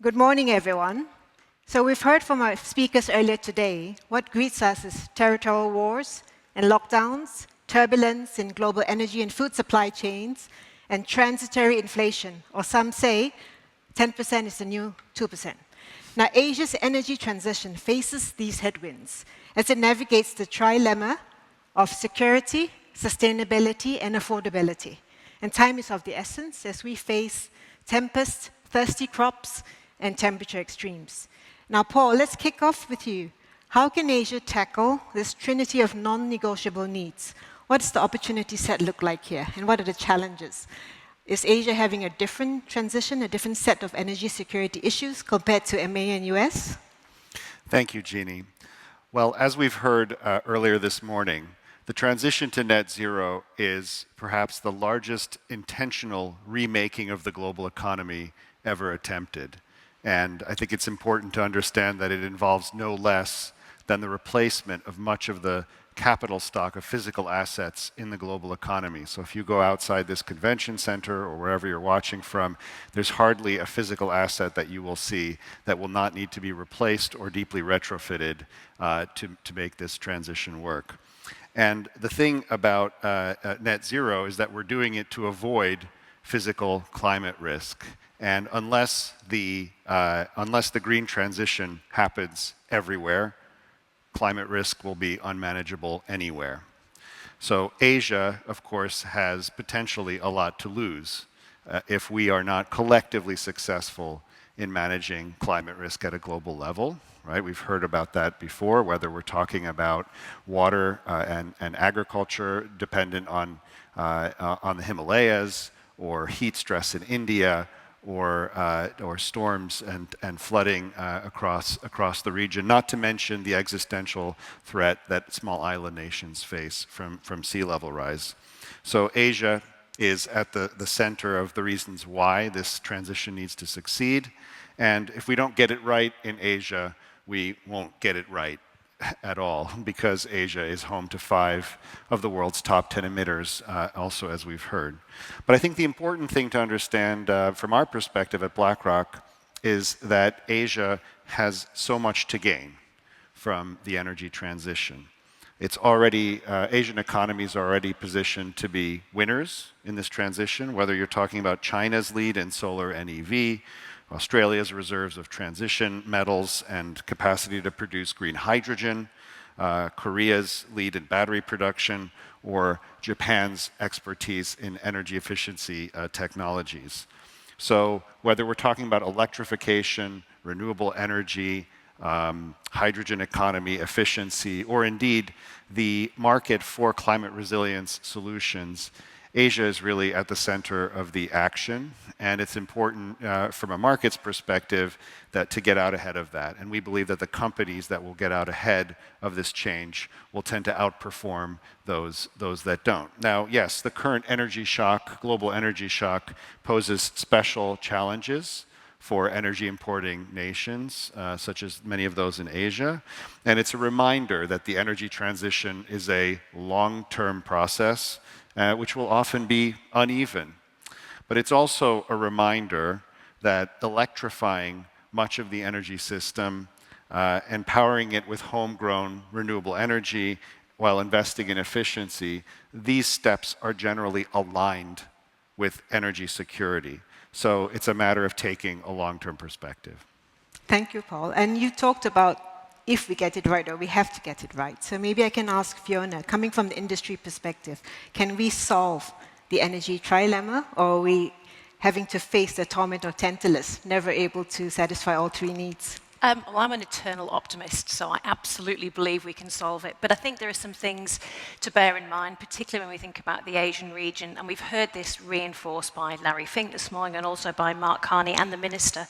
Good morning, everyone. So we've heard from our speakers earlier today. What greets us is territorial wars and lockdowns, turbulence in global energy and food supply chains, and transitory inflation, or some say 10% is the new 2%. Now, Asia's energy transition faces these headwinds as it navigates the trilemma of security, sustainability, and affordability. And time is of the essence as we face tempests, thirsty crops, and temperature extremes. Now, Paul, let's kick off with you. How can Asia tackle this trinity of non-negotiable needs? What does the opportunity set look like here, and what are the challenges? Is Asia having a different transition, a different set of energy security issues compared to EMEA and US? Thank you, Jeannie. Well, as we've heard earlier this morning, the transition to net zero is perhaps the largest intentional remaking of the global economy ever attempted. And I think it's important to understand that it involves no less than the replacement of much of the capital stock of physical assets in the global economy. So if you go outside this convention center or wherever you're watching from, there's hardly a physical asset that you will see that will not need to be replaced or deeply retrofitted to make this transition work. And the thing about net zero is that we're doing it to avoid physical climate risk. And unless the green transition happens everywhere, climate risk will be unmanageable anywhere. So Asia, of course, has potentially a lot to lose if we are not collectively successful in managing climate risk at a global level. Right? We've heard about that before, whether we're talking about water and agriculture dependent on the Himalayas, or heat stress in India, or storms and flooding across the region, not to mention the existential threat that small island nations face from sea level rise. So Asia is at the center of the reasons why this transition needs to succeed. And if we don't get it right in Asia, we won't get it right at all, because Asia is home to 5 of the world's top 10 emitters, also, as we've heard. But I think the important thing to understand from our perspective at BlackRock is that Asia has so much to gain from the energy transition. It's already, Asian economies are already positioned to be winners in this transition, whether you're talking about China's lead in solar and EV, Australia's reserves of transition metals and capacity to produce green hydrogen, Korea's lead in battery production, or Japan's expertise in energy efficiency technologies. So whether we're talking about electrification, renewable energy, hydrogen economy, efficiency, or indeed the market for climate resilience solutions, Asia is really at the center of the action, and it's important from a market's perspective that to get out ahead of that. And we believe that the companies that will get out ahead of this change will tend to outperform those that don't. Now, yes, the current energy shock, global energy shock, poses special challenges for energy importing nations, such as many of those in Asia. And it's a reminder that the energy transition is a long-term process, which will often be uneven. But it's also a reminder that electrifying much of the energy system, empowering it with homegrown renewable energy while investing in efficiency, these steps are generally aligned with energy security. So it's a matter of taking a long-term perspective. Thank you, Paul. And you talked about if we get it right, or we have to get it right. So maybe I can ask Fiona, coming from the industry perspective, can we solve the energy trilemma, or are we having to face the torment of Tantalus, never able to satisfy all 3 needs? Well, I'm an eternal optimist, so I absolutely believe we can solve it. But I think there are some things to bear in mind, particularly when we think about the Asian region. And we've heard this reinforced by Larry Fink this morning and also by Mark Carney and the Minister,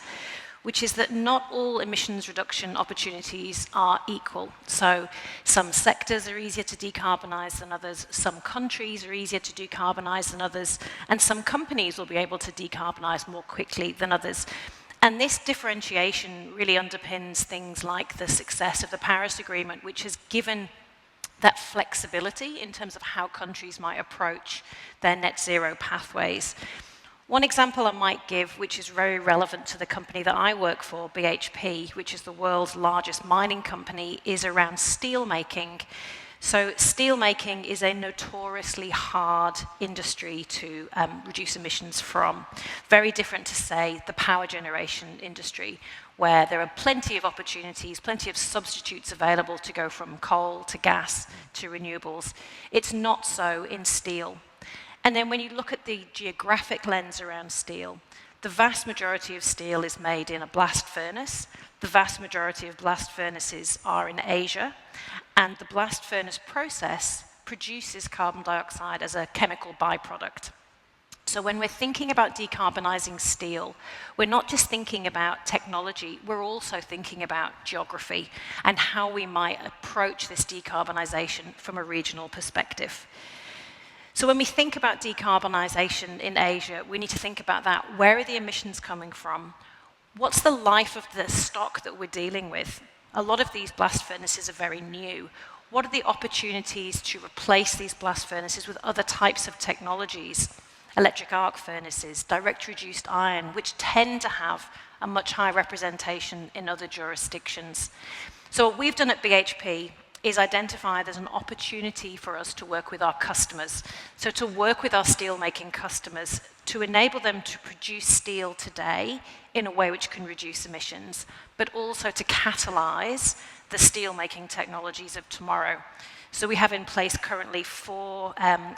which is that not all emissions reduction opportunities are equal. So some sectors are easier to decarbonise than others, some countries are easier to decarbonise than others, and some companies will be able to decarbonise more quickly than others. And this differentiation really underpins things like the success of the Paris Agreement, which has given that flexibility in terms of how countries might approach their net zero pathways. One example I might give, which is very relevant to the company that I work for, BHP, which is the world's largest mining company, is around steel making. So steel making is a notoriously hard industry to reduce emissions from. Very different to, say, the power generation industry, where there are plenty of opportunities, plenty of substitutes available to go from coal to gas to renewables. It's not so in steel. And then when you look at the geographic lens around steel, the vast majority of steel is made in a blast furnace. The vast majority of blast furnaces are in Asia, and the blast furnace process produces carbon dioxide as a chemical byproduct. So when we're thinking about decarbonising steel, we're not just thinking about technology, we're also thinking about geography and how we might approach this decarbonisation from a regional perspective. So when we think about decarbonisation in Asia, we need to think about that. Where are the emissions coming from? What's the life of the stock that we're dealing with? A lot of these blast furnaces are very new. What are the opportunities to replace these blast furnaces with other types of technologies? Electric arc furnaces, direct reduced iron, which tend to have a much higher representation in other jurisdictions. So what we've done at BHP is identify there's an opportunity for us to work with our customers. So to work with our steelmaking customers to enable them to produce steel today in a way which can reduce emissions, but also to catalyse the steelmaking technologies of tomorrow. So we have in place currently 4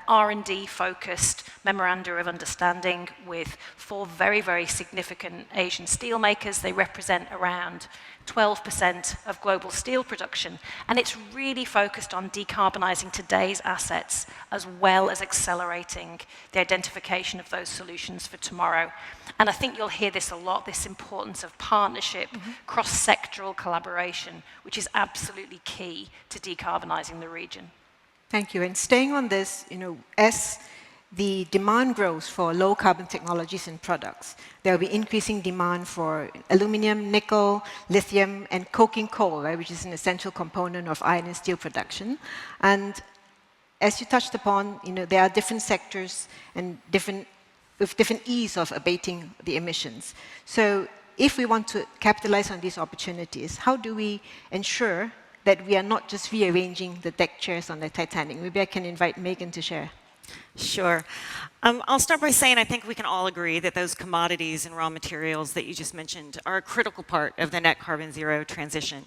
R&D focused memoranda of understanding with 4 very, very significant Asian steelmakers. They represent around 12% of global steel production. And it's really focused on decarbonising today's assets as well as accelerating the identification of those solutions for tomorrow. And I think you'll hear this a lot, this importance of partnership, cross-sectoral collaboration, which is absolutely key to decarbonising the region. Thank you. And staying on this, as the demand grows for low carbon technologies and products, there will be increasing demand for aluminum, nickel, lithium, and coking coal, right, which is an essential component of iron and steel production. And as you touched upon, there are different sectors and with different ease of abating the emissions. So if we want to capitalize on these opportunities, how do we ensure that we are not just rearranging the deck chairs on the Titanic? Maybe I can invite Meghan to share. Sure. I'll start by saying I think we can all agree that those commodities and raw materials that you just mentioned are a critical part of the net carbon zero transition.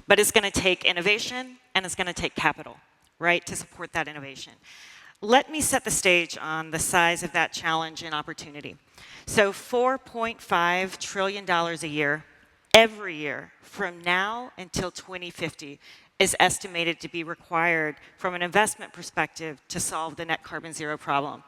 But it's going to take innovation and it's going to take capital, right, to support that innovation. Let me set the stage on the size of that challenge and opportunity. So $4.5 trillion a year, every year, from now until 2050, is estimated to be required from an investment perspective to solve the net carbon zero problem.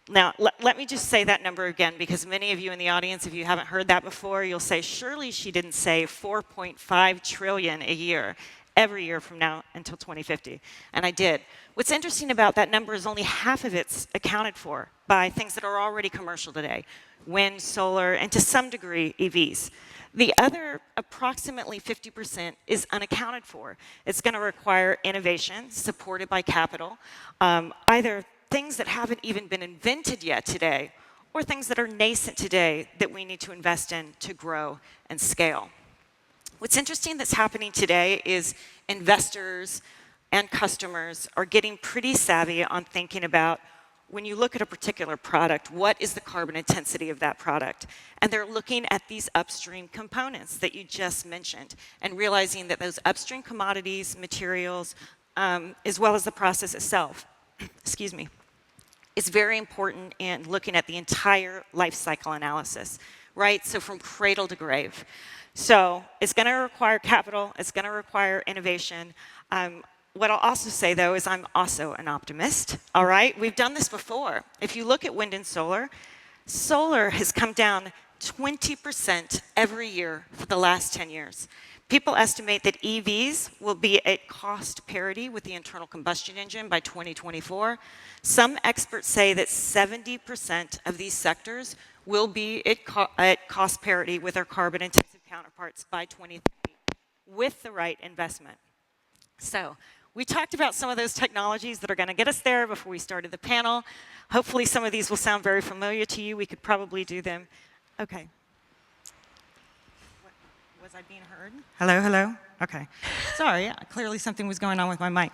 Now, let me just say that number again, because many of you in the audience, if you haven't heard that before, you'll say, surely she didn't say 4.5 trillion a year, every year from now until 2050. And I did. What's interesting about that number is only half of it's accounted for by things that are already commercial today, wind, solar, and to some degree, EVs. The other approximately 50% is unaccounted for. It's going to require innovation supported by capital, either things that haven't even been invented yet today or things that are nascent today that we need to invest in to grow and scale. What's interesting that's happening today is investors and customers are getting pretty savvy on thinking about when you look at a particular product, what is the carbon intensity of that product? And they're looking at these upstream components that you just mentioned and realizing that those upstream commodities, materials, as well as the process itself, excuse me, is very important in looking at the entire life cycle analysis, right? So from cradle to grave. So it's going to require capital. It's going to require innovation. What I'll also say, though, is I'm also an optimist, all right? We've done this before. If you look at wind and solar, solar has come down 20% every year for the last 10 years. People estimate that EVs will be at cost parity with the internal combustion engine by 2024. Some experts say that 70% of these sectors will be at cost parity with their carbon-intensive counterparts by 2030 with the right investment. So we talked about some of those technologies that are going to get us there before we started the panel. Hopefully some of these will sound very familiar to you. We could probably do them. Okay. Was I being heard? Hello, hello? Okay. Sorry, clearly something was going on with my mic.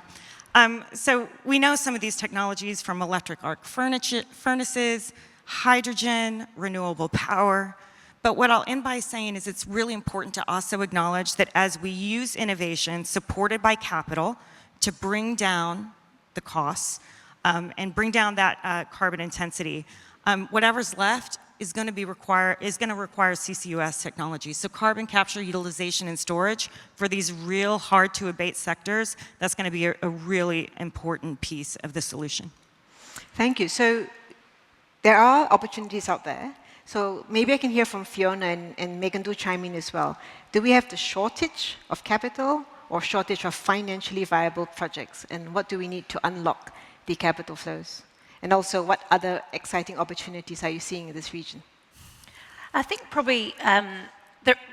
So we know some of these technologies from electric arc furnaces, hydrogen, renewable power. But what I'll end by saying is it's really important to also acknowledge that as we use innovation supported by capital to bring down the costs and bring down that carbon intensity, whatever's left is going to require CCUS technology. So carbon capture, utilization, and storage for these real hard to abate sectors, that's going to be a really important piece of the solution. Thank you. So there are opportunities out there. So maybe I can hear from Fiona and Meghan do chime in as well. Do we have the shortage of capital or shortage of financially viable projects? And what do we need to unlock the capital flows? And also, what other exciting opportunities are you seeing in this region? I think probably,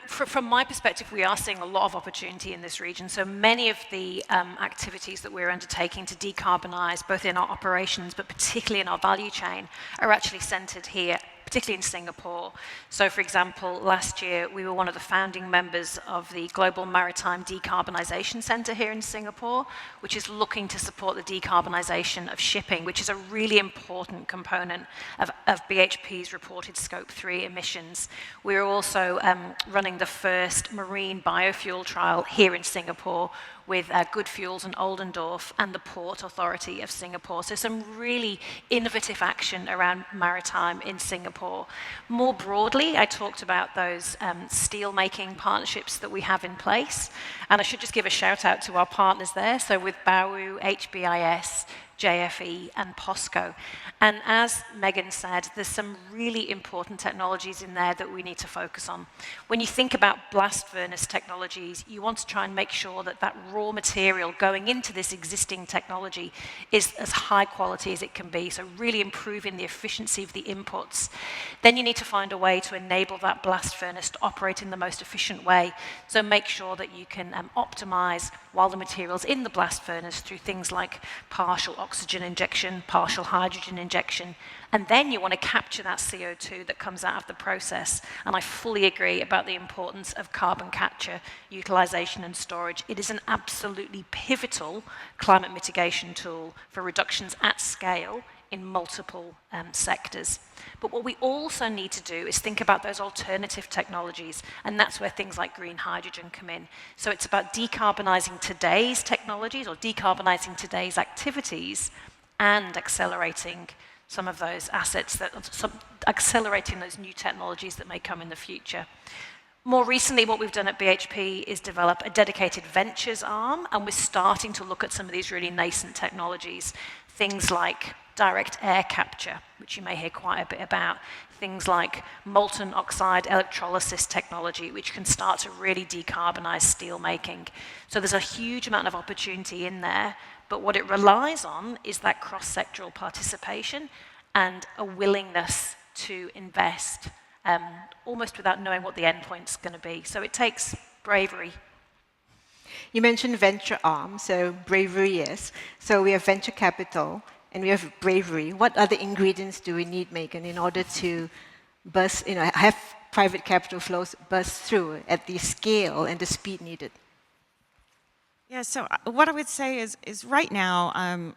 from my perspective, we are seeing a lot of opportunity in this region. So many of the activities that we're undertaking to decarbonise, both in our operations, but particularly in our value chain, are actually centred here, particularly in Singapore. So, for example, last year we were one of the founding members of the Global Maritime Decarbonisation Centre here in Singapore, which is looking to support the decarbonisation of shipping, which is a really important component of BHP's reported Scope 3 emissions. We're also running the first marine biofuel trial here in Singapore with Good Fuels and Oldendorf and the Port Authority of Singapore. So some really innovative action around maritime in Singapore. More broadly, I talked about those steel-making partnerships that we have in place. And I should just give a shout out to our partners there. So with Baowu, HBIS, JFE and POSCO. And as Meghan said, there's some really important technologies in there that we need to focus on. When you think about blast furnace technologies, you want to try and make sure that that raw material going into this existing technology is as high quality as it can be, so really improving the efficiency of the inputs. Then you need to find a way to enable that blast furnace to operate in the most efficient way, so make sure that you can optimize while the material's in the blast furnace through things like partial oxygen injection, partial hydrogen injection, and then you want to capture that CO2 that comes out of the process. And I fully agree about the importance of carbon capture, utilization and storage. It is an absolutely pivotal climate mitigation tool for reductions at scale in multiple sectors. But what we also need to do is think about those alternative technologies, and that's where things like green hydrogen come in. So it's about decarbonising today's technologies or decarbonising today's activities and accelerating some of those assets, accelerating those new technologies that may come in the future. More recently, what we've done at BHP is develop a dedicated ventures arm, and we're starting to look at some of these really nascent technologies, things like direct air capture, which you may hear quite a bit about, things like molten oxide electrolysis technology, which can start to really decarbonise steel making. So there's a huge amount of opportunity in there, but what it relies on is that cross-sectoral participation and a willingness to invest almost without knowing what the endpoint's going to be. So it takes bravery. You mentioned venture arm, so bravery, yes. So we have venture capital, and we have bravery. What other ingredients do we need, Meghan, in order to burst, have private capital flows burst through at the scale and the speed needed? Yeah, so what I would say is right now,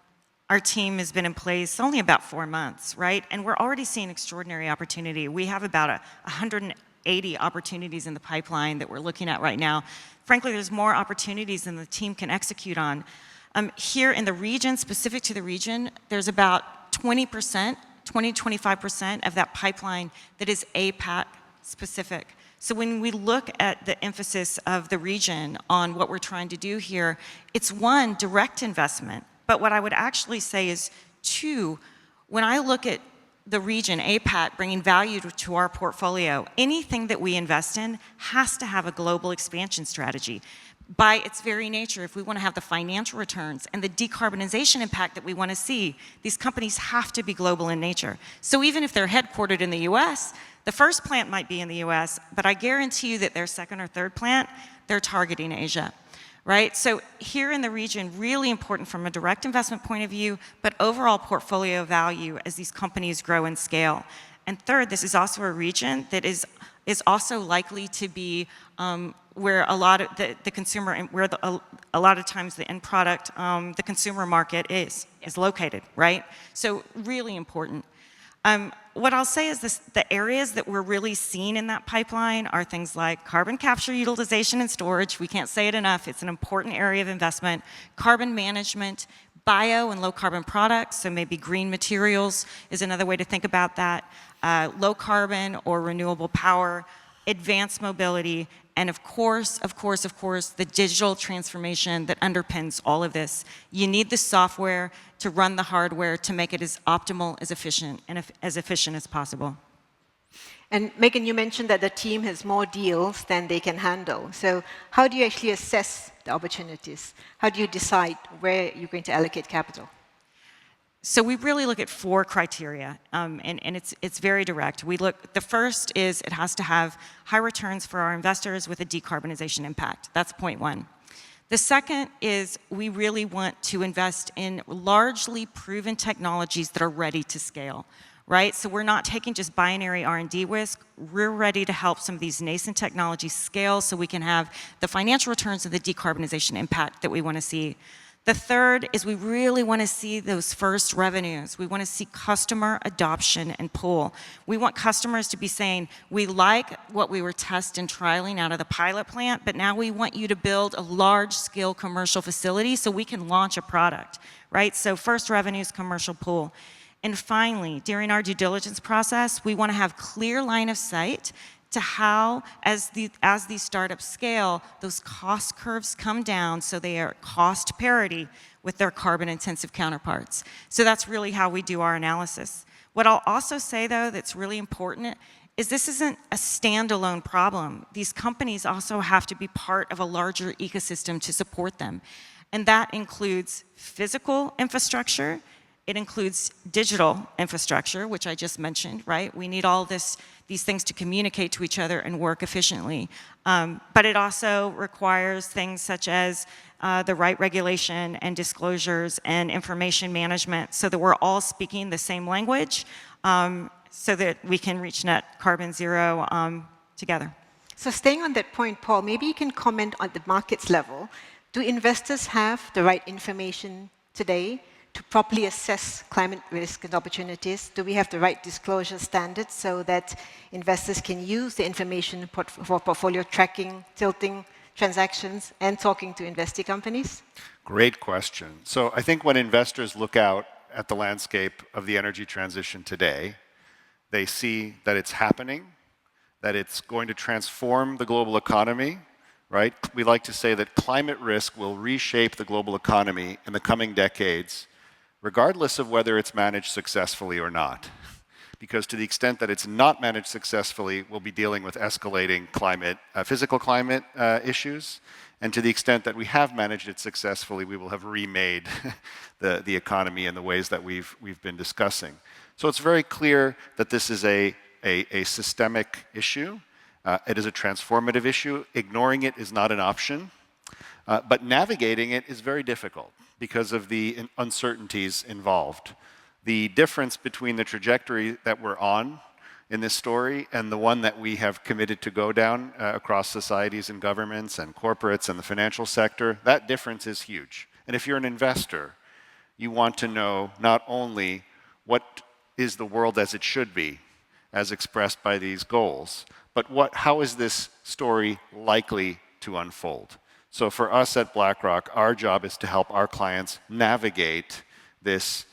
our team has been in place only about 4 months, right? And we're already seeing extraordinary opportunity. We have about 180 opportunities in the pipeline that we're looking at right now. Frankly, there's more opportunities than the team can execute on. Here in the region, specific to the region, there's about 20%, 20-25% of that pipeline that is APAC specific. So when we look at the emphasis of the region on what we're trying to do here, it's one, direct investment. But what I would actually say is two, when I look at the region, APAC, bringing value to our portfolio, anything that we invest in has to have a global expansion strategy. By its very nature, if we want to have the financial returns and the decarbonization impact that we want to see, these companies have to be global in nature. So even if they're headquartered in the US, the first plant might be in the US, but I guarantee you that their second or third plant, they're targeting Asia, right? So here in the region, really important from a direct investment point of view, but overall portfolio value as these companies grow and scale. And third, this is also a region that is also likely to be where a lot of the consumer, where a lot of times the end product, the consumer market is located, right? So really important. What I'll say is this, the areas that we're really seeing in that pipeline are things like carbon capture, utilization, and storage. We can't say it enough. It's an important area of investment. Carbon management, bio and low carbon products, so maybe green materials is another way to think about that. Low carbon or renewable power, advanced mobility, and of course, the digital transformation that underpins all of this. You need the software to run the hardware to make it as optimal, as efficient, and as efficient as possible. And Meghan, you mentioned that the team has more deals than they can handle. So how do you actually assess the opportunities? How do you decide where you're going to allocate capital? So we really look at 4 criteria, and it's very direct. The first is it has to have high returns for our investors with a decarbonization impact. That's point 1. The second is we really want to invest in largely proven technologies that are ready to scale, right? So we're not taking just binary R&D risk. We're ready to help some of these nascent technologies scale so we can have the financial returns of the decarbonization impact that we want to see. The third is we really want to see those first revenues. We want to see customer adoption and pull. We want customers to be saying, we like what we were testing and trialing out of the pilot plant, but now we want you to build a large-scale commercial facility so we can launch a product, right? So first revenues, commercial pull. And finally, during our due diligence process, we want to have clear line of sight to how, as these startups scale, those cost curves come down so they are cost parity with their carbon-intensive counterparts. So that's really how we do our analysis. What I'll also say, though, that's really important is this isn't a standalone problem. These companies also have to be part of a larger ecosystem to support them. And that includes physical infrastructure. It includes digital infrastructure, which I just mentioned, right? We need all these things to communicate to each other and work efficiently. But it also requires things such as the right regulation and disclosures and information management so that we're all speaking the same language so that we can reach net carbon zero together. So staying on that point, Paul, maybe you can comment on the markets level. Do investors have the right information today to properly assess climate risk and opportunities? Do we have the right disclosure standards so that investors can use the information for portfolio tracking, tilting transactions, and talking to investee companies? Great question. So I think when investors look out at the landscape of the energy transition today, they see that it's happening, that it's going to transform the global economy, right? We like to say that climate risk will reshape the global economy in the coming decades, regardless of whether it's managed successfully or not. Because to the extent that it's not managed successfully, we'll be dealing with escalating climate, physical climate issues. And to the extent that we have managed it successfully, we will have remade the economy in the ways that we've been discussing. So it's very clear that this is a systemic issue. It is a transformative issue. Ignoring it is not an option. But navigating it is very difficult because of the uncertainties involved. The difference between the trajectory that we're on in this story and the one that we have committed to go down across societies and governments and corporates and the financial sector, that difference is huge. And if you're an investor, you want to know not only what is the world as it should be, as expressed by these goals, but how is this story likely to unfold? So for us at BlackRock, our job is to help our clients navigate this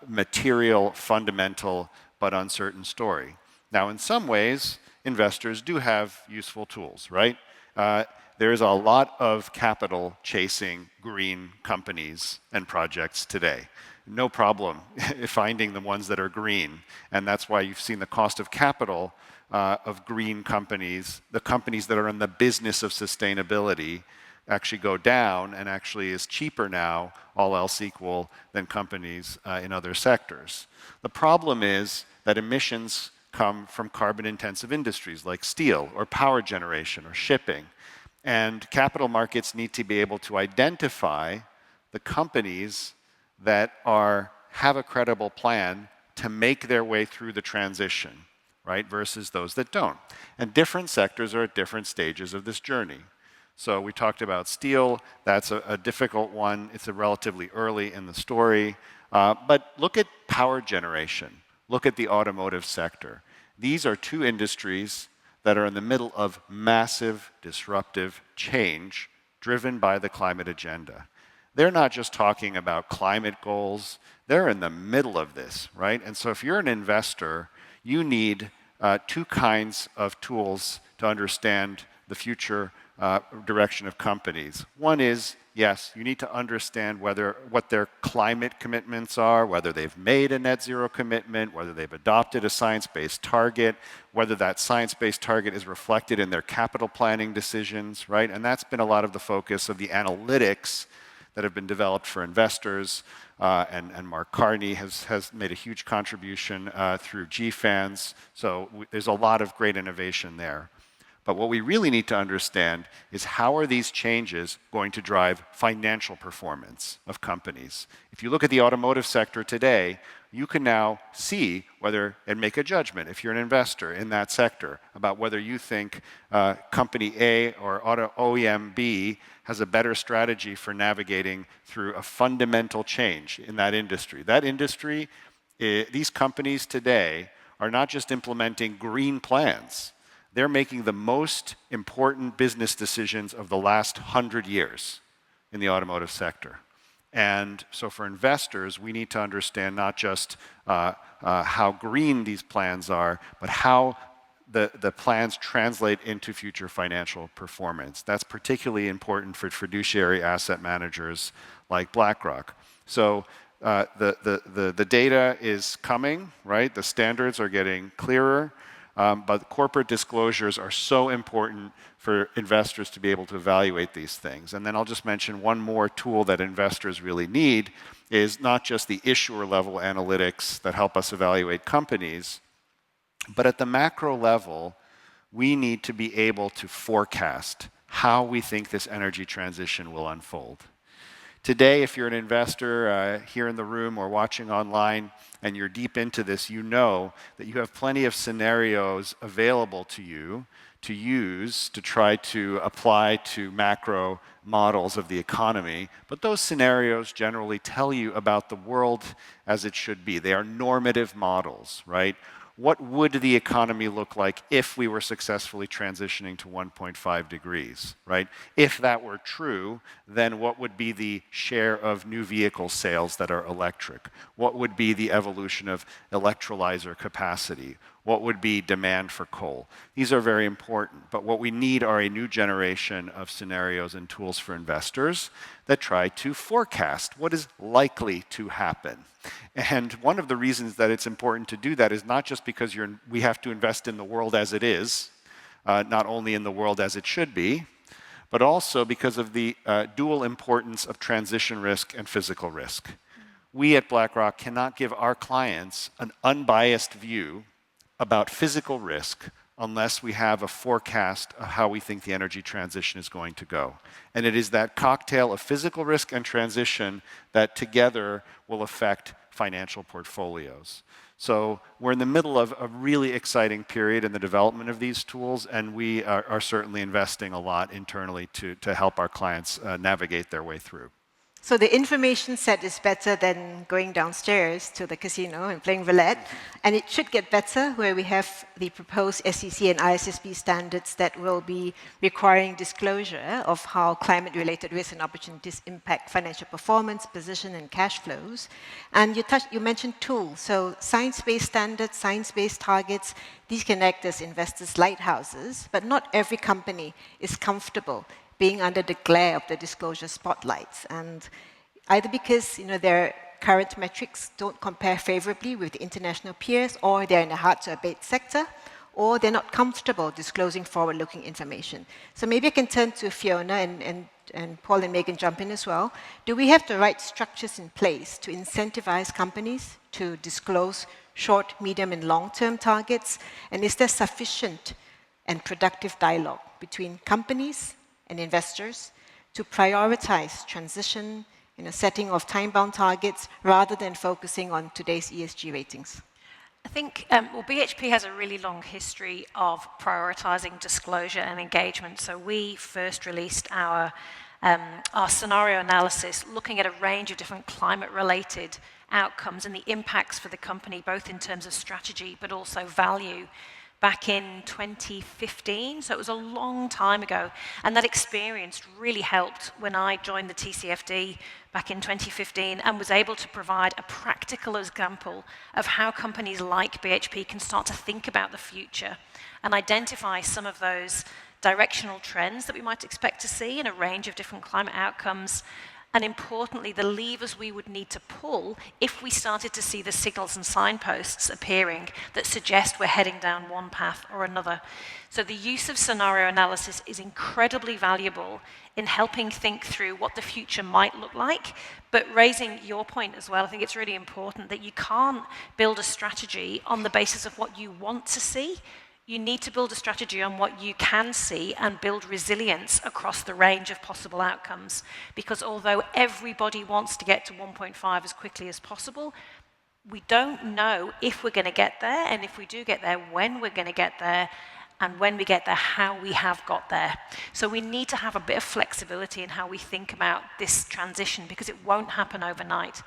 material, fundamental, but uncertain story. Now, in some ways, investors do have useful tools, right? There is a lot of capital chasing green companies and projects today. No problem finding the ones that are green. And that's why you've seen the cost of capital of green companies, the companies that are in the business of sustainability, actually go down and actually is cheaper now, all else equal, than companies in other sectors. The problem is that emissions come from carbon-intensive industries like steel or power generation or shipping. And capital markets need to be able to identify the companies that have a credible plan to make their way through the transition, right, versus those that don't. And different sectors are at different stages of this journey. So we talked about steel. That's a difficult one. It's relatively early in the story. But look at power generation. Look at the automotive sector. These are two industries that are in the middle of massive disruptive change driven by the climate agenda. They're not just talking about climate goals. They're in the middle of this, right? And so if you're an investor, you need two kinds of tools to understand the future direction of companies. One is, yes, you need to understand what their climate commitments are, whether they've made a net zero commitment, whether they've adopted a science-based target, whether that science-based target is reflected in their capital planning decisions, right? And that's been a lot of the focus of the analytics that have been developed for investors. And Mark Carney has made a huge contribution through GFANS. So there's a lot of great innovation there. But what we really need to understand is how are these changes going to drive financial performance of companies? If you look at the automotive sector today, you can now see whether and make a judgment if you're an investor in that sector about whether you think company A or auto OEM B has a better strategy for navigating through a fundamental change in that industry. That industry, these companies today are not just implementing green plans. They're making the most important business decisions of the last 100 years in the automotive sector. And so for investors, we need to understand not just how green these plans are, but how the plans translate into future financial performance. That's particularly important for fiduciary asset managers like BlackRock. So the data is coming, right? The standards are getting clearer. But corporate disclosures are so important for investors to be able to evaluate these things. And then I'll just mention one more tool that investors really need is not just the issuer level analytics that help us evaluate companies, but at the macro level, we need to be able to forecast how we think this energy transition will unfold. Today, if you're an investor here in the room or watching online and you're deep into this, you know that you have plenty of scenarios available to you to use to try to apply to macro models of the economy. But those scenarios generally tell you about the world as it should be. They are normative models, right? What would the economy look like if we were successfully transitioning to 1.5 degrees, right? If that were true, then what would be the share of new vehicle sales that are electric? What would be the evolution of electrolyzer capacity? What would be demand for coal? These are very important, but what we need are a new generation of scenarios and tools for investors that try to forecast what is likely to happen. And one of the reasons that it's important to do that is not just because we have to invest in the world as it is, not only in the world as it should be, but also because of the dual importance of transition risk and physical risk. We at BlackRock cannot give our clients an unbiased view about physical risk unless we have a forecast of how we think the energy transition is going to go. And it is that cocktail of physical risk and transition that together will affect financial portfolios. So we're in the middle of a really exciting period in the development of these tools, and we are certainly investing a lot internally to help our clients navigate their way through. So the information set is better than going downstairs to the casino and playing roulette. And it should get better where we have the proposed SEC and ISSB standards that will be requiring disclosure of how climate-related risks and opportunities impact financial performance, position, and cash flows. And you mentioned tools. So science-based standards, science-based targets, these can act as investors' lighthouses, but not every company is comfortable being under the glare of the disclosure spotlights. And either because their current metrics don't compare favorably with the international peers, or they're in a hard-to-abate sector, or they're not comfortable disclosing forward-looking information. So maybe I can turn to Fiona and Paul and Meghan jump in as well. Do we have the right structures in place to incentivize companies to disclose short, medium, and long-term targets? And is there sufficient and productive dialogue between companies and investors to prioritize transition in a setting of time-bound targets rather than focusing on today's ESG ratings? I think, well, BHP has a really long history of prioritising disclosure and engagement. So we first released our scenario analysis looking at a range of different climate-related outcomes and the impacts for the company, both in terms of strategy but also value, back in 2015. So it was a long time ago. And that experience really helped when I joined the TCFD back in 2015 and was able to provide a practical example of how companies like BHP can start to think about the future and identify some of those directional trends that we might expect to see in a range of different climate outcomes, and importantly, the levers we would need to pull if we started to see the signals and signposts appearing that suggest we're heading down one path or another. So the use of scenario analysis is incredibly valuable in helping think through what the future might look like, but raising your point as well, I think it's really important that you can't build a strategy on the basis of what you want to see. You need to build a strategy on what you can see and build resilience across the range of possible outcomes. Because although everybody wants to get to 1.5 as quickly as possible, we don't know if we're going to get there, and if we do get there, when we're going to get there, and when we get there, how we have got there. So we need to have a bit of flexibility in how we think about this transition, because it won't happen overnight.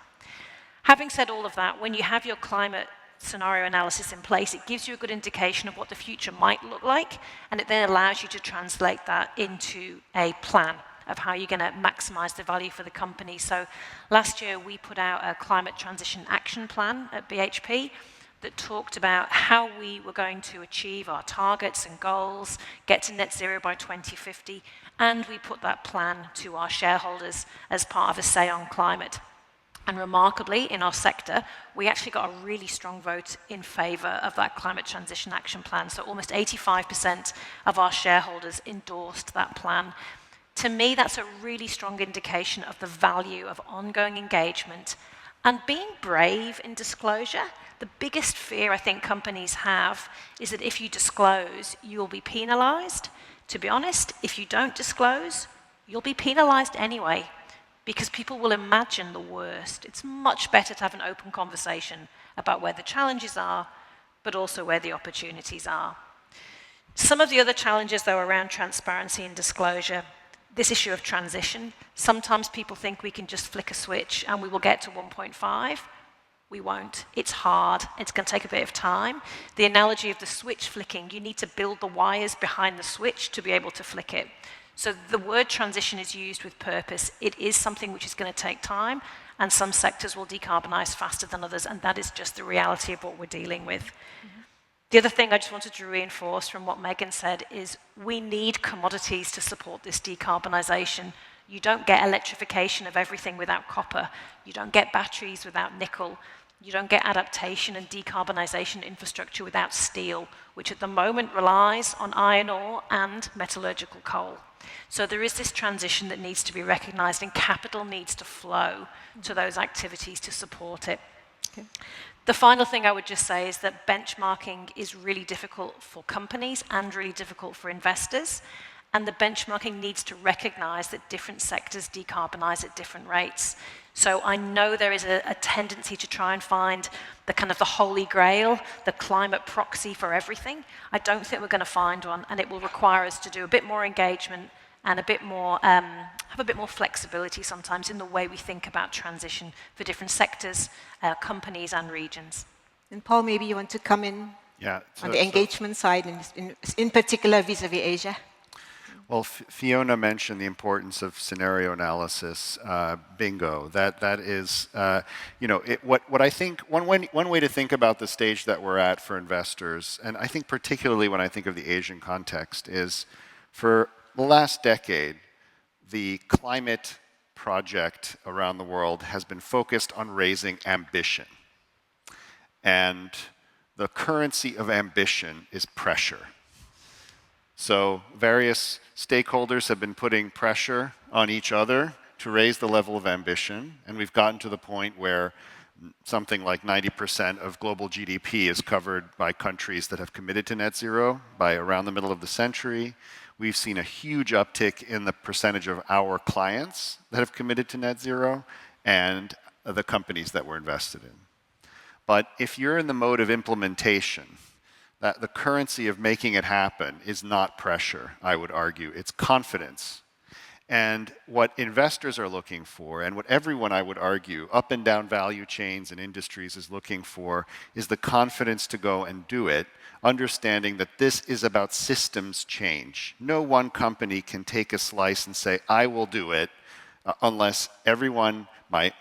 Having said all of that, when you have your climate scenario analysis in place, it gives you a good indication of what the future might look like, and it then allows you to translate that into a plan of how you're going to maximize the value for the company. So last year we put out a climate transition action plan at BHP that talked about how we were going to achieve our targets and goals, get to net zero by 2050, and we put that plan to our shareholders as part of a say on climate. And remarkably, in our sector, we actually got a really strong vote in favour of that climate transition action plan. So almost 85% of our shareholders endorsed that plan. To me, that's a really strong indication of the value of ongoing engagement and being brave in disclosure. The biggest fear I think companies have is that if you disclose, you'll be penalised. To be honest, if you don't disclose, you'll be penalised anyway, because people will imagine the worst. It's much better to have an open conversation about where the challenges are, but also where the opportunities are. Some of the other challenges, though, around transparency and disclosure, this issue of transition. Sometimes people think we can just flick a switch and we will get to 1.5. We won't. It's hard. It's going to take a bit of time. The analogy of the switch flicking, you need to build the wires behind the switch to be able to flick it. So the word transition is used with purpose. It is something which is going to take time, and some sectors will decarbonise faster than others, and that is just the reality of what we're dealing with. Mm-hmm. The other thing I just wanted to reinforce from what Meghan said is we need commodities to support this decarbonisation. You don't get electrification of everything without copper. You don't get batteries without nickel. You don't get adaptation and decarbonisation infrastructure without steel, which at the moment relies on iron ore and metallurgical coal. So there is this transition that needs to be recognised, and capital needs to flow to those activities to support it. Okay. The final thing I would just say is that benchmarking is really difficult for companies and really difficult for investors. And the benchmarking needs to recognise that different sectors decarbonise at different rates. So I know there is a tendency to try and find the kind of the holy grail, the climate proxy for everything. I don't think we're going to find one, and it will require us to do a bit more engagement and a bit more, have a bit more flexibility sometimes in the way we think about transition for different sectors, companies and regions. And Paul, maybe you want to come in on the engagement side, in particular vis-a-vis Asia. Well, Fiona mentioned the importance of scenario analysis. Bingo. That is, what I think one way to think about the stage that we're at for investors, and I think particularly when I think of the Asian context, is for the last decade, the climate project around the world has been focused on raising ambition, and the currency of ambition is pressure. So various stakeholders have been putting pressure on each other to raise the level of ambition, and we've gotten to the point where something like 90% of global GDP is covered by countries that have committed to net zero by around the middle of the century. We've seen a huge uptick in the percentage of our clients that have committed to net zero and the companies that we're invested in. But if you're in the mode of implementation, that the currency of making it happen is not pressure, I would argue. It's confidence. And what investors are looking for, and what everyone, I would argue, up and down value chains and industries is looking for, is the confidence to go and do it, understanding that this is about systems change. No one company can take a slice and say, I will do it, unless everyone, my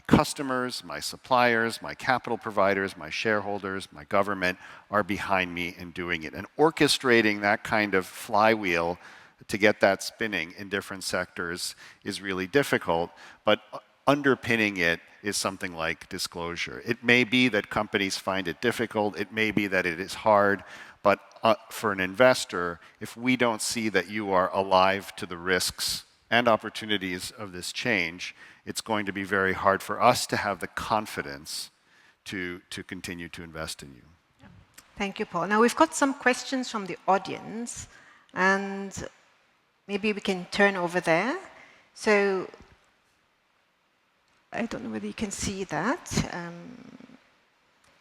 customers, my suppliers, my capital providers, my shareholders, my government, are behind me in doing it. And orchestrating that kind of flywheel to get that spinning in different sectors is really difficult, but underpinning it is something like disclosure. It may be that companies find it difficult, it may be that it is hard, but for an investor, if we don't see that you are alive to the risks and opportunities of this change, it's going to be very hard for us to have the confidence to continue to invest in you. Thank you, Paul. Now, we've got some questions from the audience, and maybe we can turn over there. So, I don't know whether you can see that.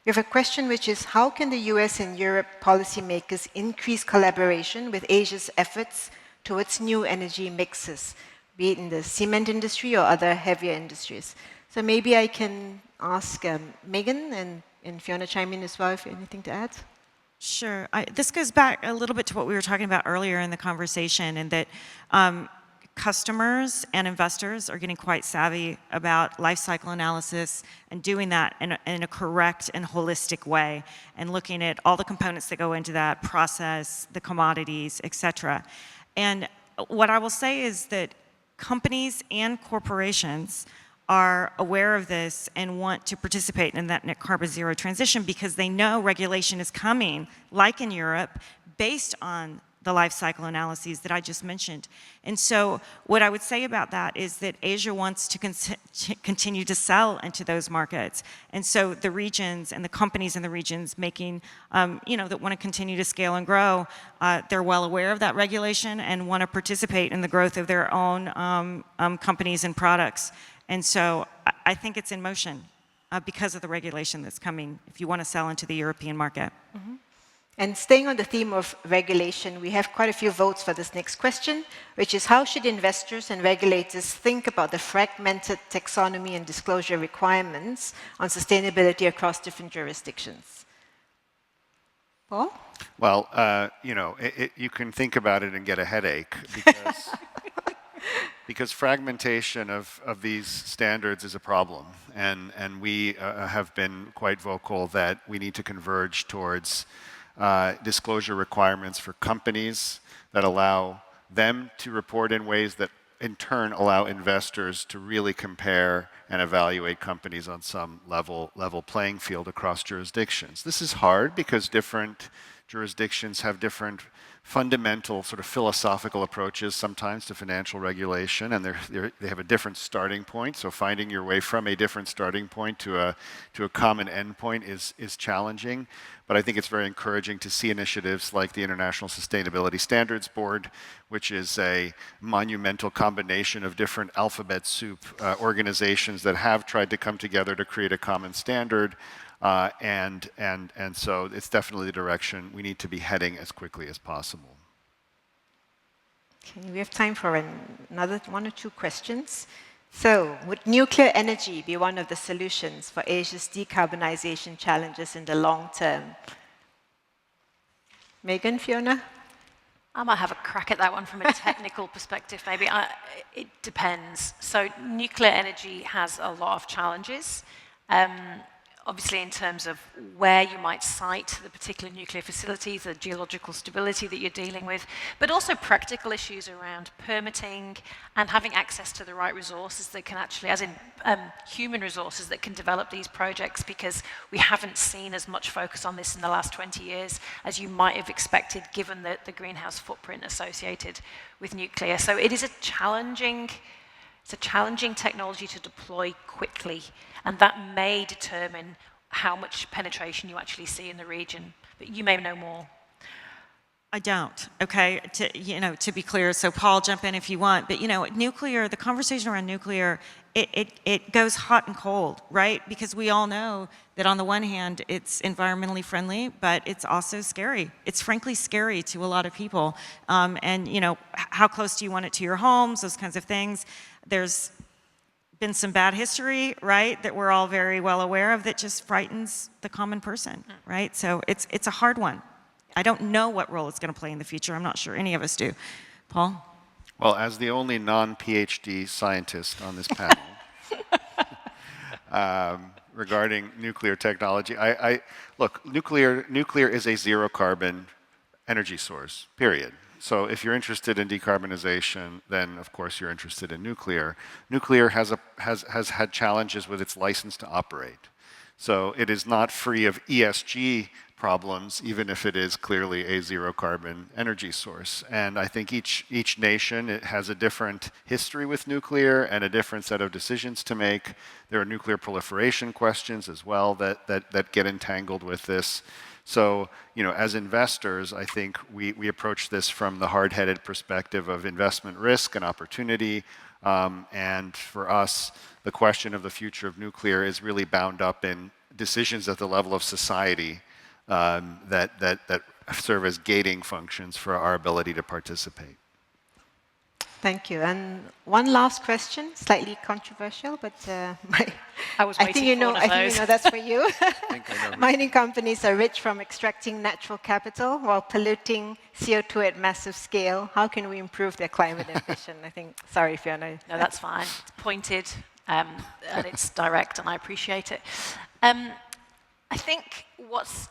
We have a question which is, how can the US and Europe policymakers increase collaboration with Asia's efforts towards new energy mixes, be it in the cement industry or other heavier industries? So maybe I can ask Meghan and Fiona chime in as well if you have anything to add. Sure. This goes back a little bit to what we were talking about earlier in the conversation, and that customers and investors are getting quite savvy about life cycle analysis and doing that in a correct and holistic way, and looking at all the components that go into that process, the commodities, et cetera. And what I will say is that companies and corporations are aware of this and want to participate in that net carbon zero transition because they know regulation is coming, like in Europe, based on the life cycle analyses that I just mentioned. And so what I would say about that is that Asia wants to continue to sell into those markets. And so the regions and the companies in the regions making, that want to continue to scale and grow, they're well aware of that regulation and want to participate in the growth of their own companies and products. And so I think it's in motion because of the regulation that's coming if you want to sell into the European market. Mm-hmm. And staying on the theme of regulation, we have quite a few votes for this next question, which is, how should investors and regulators think about the fragmented taxonomy and disclosure requirements on sustainability across different jurisdictions? Paul? Well, you can think about it and get a headache because fragmentation of these standards is a problem. And we have been quite vocal that we need to converge towards disclosure requirements for companies that allow them to report in ways that in turn allow investors to really compare and evaluate companies on some level playing field across jurisdictions. This is hard because different jurisdictions have different fundamental sort of philosophical approaches sometimes to financial regulation, and they have a different starting point. So finding your way from a different starting point to a common end point is challenging. But I think it's very encouraging to see initiatives like the International Sustainability Standards Board, which is a monumental combination of different alphabet soup organizations that have tried to come together to create a common standard. And so it's definitely the direction we need to be heading as quickly as possible. Okay, we have time for another one or two questions. So, would nuclear energy be one of the solutions for Asia's decarbonization challenges in the long term? Meghan, Fiona? I might have a crack at that one from a technical perspective, maybe. It depends. So nuclear energy has a lot of challenges. Obviously, in terms of where you might site the particular nuclear facilities, the geological stability that you're dealing with, but also practical issues around permitting and having access to the right resources that can actually, as in human resources that can develop these projects, because we haven't seen as much focus on this in the last 20 years as you might have expected, given the greenhouse footprint associated with nuclear. So it is a challenging It's a challenging technology to deploy quickly, and that may determine how much penetration you actually see in the region. But you may know more. I don't, okay, to be clear, so Paul, jump in if you want, but nuclear, the conversation around nuclear, it goes hot and cold, right? Because we all know that on the one hand, it's environmentally friendly, but it's also scary. It's frankly scary to a lot of people. And how close do you want it to your homes, those kinds of things. There's been some bad history, right, that we're all very well aware of that just frightens the common person, right? So it's a hard one. I don't know what role it's going to play in the future. I'm not sure any of us do. Paul? Well, as the only non-PhD scientist on this panel regarding nuclear technology, look, nuclear is a zero-carbon energy source, period. So if you're interested in decarbonization, then of course you're interested in nuclear. Nuclear has had challenges with its license to operate. So it is not free of ESG problems, even if it is clearly a zero-carbon energy source. And I think each nation has a different history with nuclear and a different set of decisions to make. There are nuclear proliferation questions as well that get entangled with this. So, as investors, I think we approach this from the hard-headed perspective of investment risk and opportunity. And for us, the question of the future of nuclear is really bound up in decisions at the level of society that serve as gating functions for our ability to participate. Thank you. And one last question, slightly controversial, but I think you know that's for you. I know. Mining companies are rich from extracting natural capital while polluting CO2 at massive scale. How can we improve their climate ambition? Sorry, Fiona. No, that's fine. It's pointed and it's direct, and I appreciate it. I think what's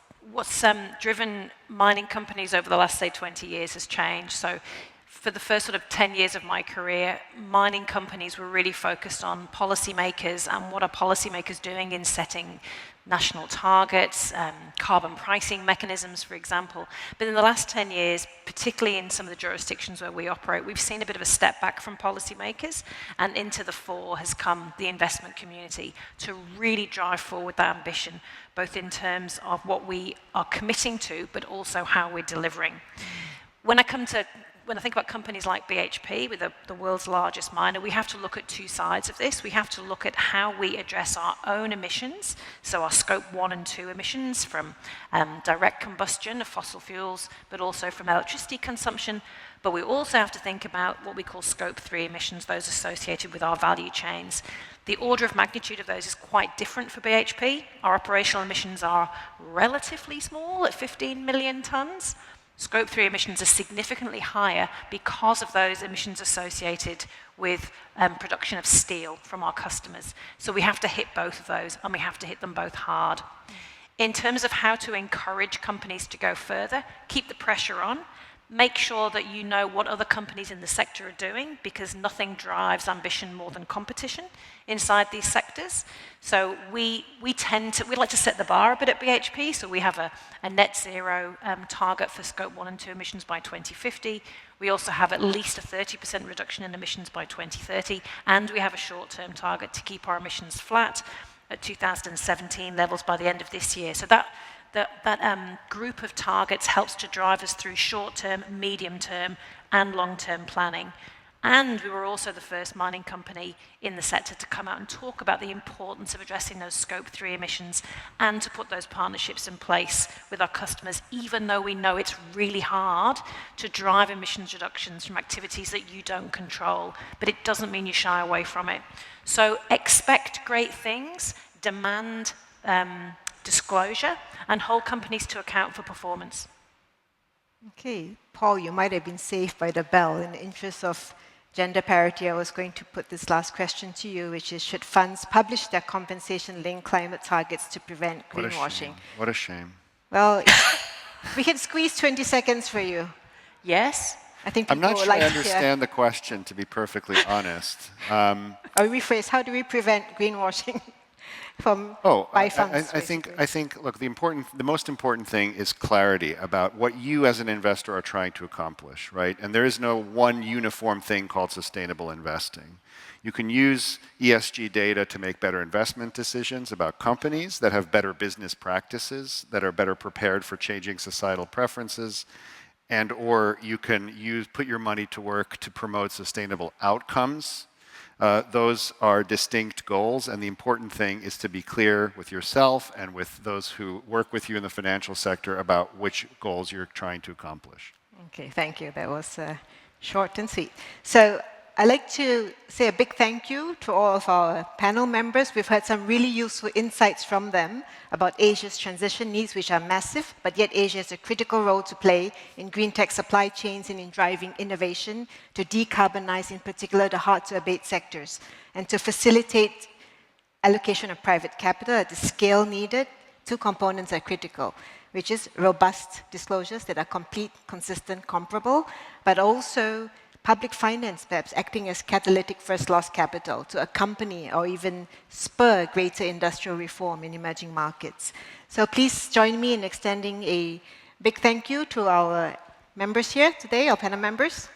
driven mining companies over the last, say, 20 years has changed. So for the first sort of 10 years of my career, mining companies were really focused on policymakers and what are policymakers doing in setting national targets, carbon pricing mechanisms, for example. But in the last 10 years, particularly in some of the jurisdictions where we operate, we've seen a bit of a step back from policymakers, and into the fore has come the investment community to really drive forward that ambition, both in terms of what we are committing to, but also how we're delivering. When I think about companies like BHP, with the world's largest miner, we have to look at two sides of this. We have to look at how we address our own emissions, so our scope 1 and 2 emissions from direct combustion of fossil fuels, but also from electricity consumption. But we also have to think about what we call scope 3 emissions, those associated with our value chains. The order of magnitude of those is quite different for BHP. Our operational emissions are relatively small at 15 million tonnes. Scope 3 emissions are significantly higher because of those emissions associated with production of steel from our customers. So we have to hit both of those, and we have to hit them both hard. In terms of how to encourage companies to go further, keep the pressure on. Make sure that you know what other companies in the sector are doing, because nothing drives ambition more than competition inside these sectors. So we like to set the bar a bit at BHP. So we have a net zero target for scope 1 and 2 emissions by 2050. We also have at least a 30% reduction in emissions by 2030, and we have a short-term target to keep our emissions flat at 2017 levels by the end of this year. So that group of targets helps to drive us through short-term, medium-term, and long-term planning. And we were also the first mining company in the sector to come out and talk about the importance of addressing those scope 3 emissions and to put those partnerships in place with our customers, even though we know it's really hard to drive emissions reductions from activities that you don't control. But it doesn't mean you shy away from it. So expect great things, demand disclosure, and hold companies to account for performance. Okay, Paul, you might have been saved by the bell. In the interest of gender parity, I was going to put this last question to you, which is, should funds publish their compensation-linked climate targets to prevent greenwashing? What a shame. Well, we can squeeze 20 seconds for you. Yes? I think I'm not people sure would I like to understand the question, to be perfectly honest. Or rephrase, how do we prevent greenwashing? from Oh, buy funds, I think, look, the most important thing is clarity about what you as an investor are trying to accomplish, right? And there is no one uniform thing called sustainable investing. You can use ESG data to make better investment decisions about companies that have better business practices, that are better prepared for changing societal preferences, and or you can put your money to work to promote sustainable outcomes. Those are distinct goals, and the important thing is to be clear with yourself and with those who work with you in the financial sector about which goals you're trying to accomplish. Okay, thank you. That was short and sweet. So I'd like to say a big thank you to all of our panel members. We've heard some really useful insights from them about Asia's transition needs, which are massive, but yet Asia has a critical role to play in green tech supply chains and in driving innovation to decarbonize, in particular, the hard-to-abate sectors, and to facilitate allocation of private capital at the scale needed. Two components are critical, which is robust disclosures that are complete, consistent, comparable, but also public finance perhaps acting as catalytic first loss capital to accompany or even spur greater industrial reform in emerging markets. So please join me in extending a big thank you to our members here today, our panel members.